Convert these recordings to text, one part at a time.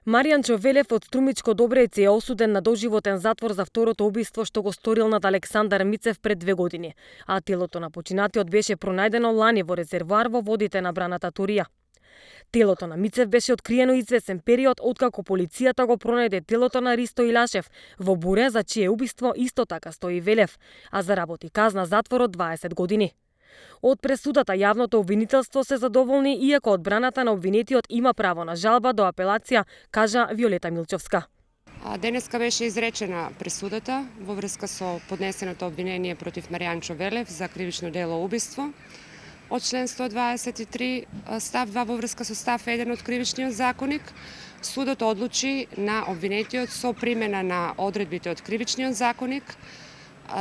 Маријанчо Велев од Струмичко Добрејце е осуден на доживотен затвор за второто убиство што го сторил над Александар Мицев пред 2 години, а телото на починатиот беше пронајдено лани во резервоар во водите на браната Турија. Телото на Мицев беше откриено извесен период откако полицијата го пронајде телото на Ристо Илашев во буре, за чие убиство исто така стои Велев, а заработи казна затвор од 20 години. Од пресудата јавното обвинителство се задоволни, иако одбраната на обвинетиот има право на жалба до апелација, кажа Виолета Милчовска. Денеска беше изречена пресудата во врска со поднесеното обвинение против Маријанчо Велев за кривично дело убиство од член 123 став 2 во врска со став 1 од Кривичниот законник. Судот одлучи на обвинетиот со примена на одредбите од Кривичниот законник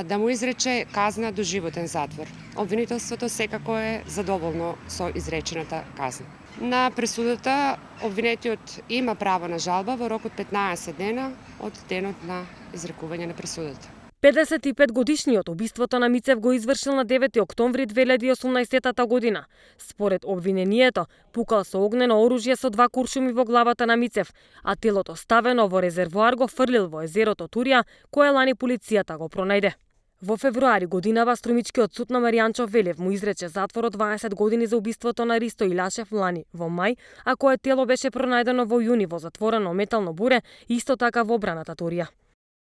да му изрече казна до животен затвор. Обвинителството секако е задоволно со изречената казна. На пресудата обвинетиот има право на жалба во рок од 15 дена од денот на изрекување на пресудата. 55-годишниот убиството на Мицев го извршил на 9 октомври 2018 година. Според обвинението, пукал со огнено оружје со 2 куршуми во главата на Мицев, а телото ставено во резервоар го фрлил во езерото Турија, кое лани полицијата го пронајде. Во февруари годинава Струмичкиот суд на Маријанчо Велев му изрече затвор од 20 години за убиството на Ристо Илашев лани во мај, а кое тело беше пронајдено во јуни во затворено метално буре, исто така во браната Турија.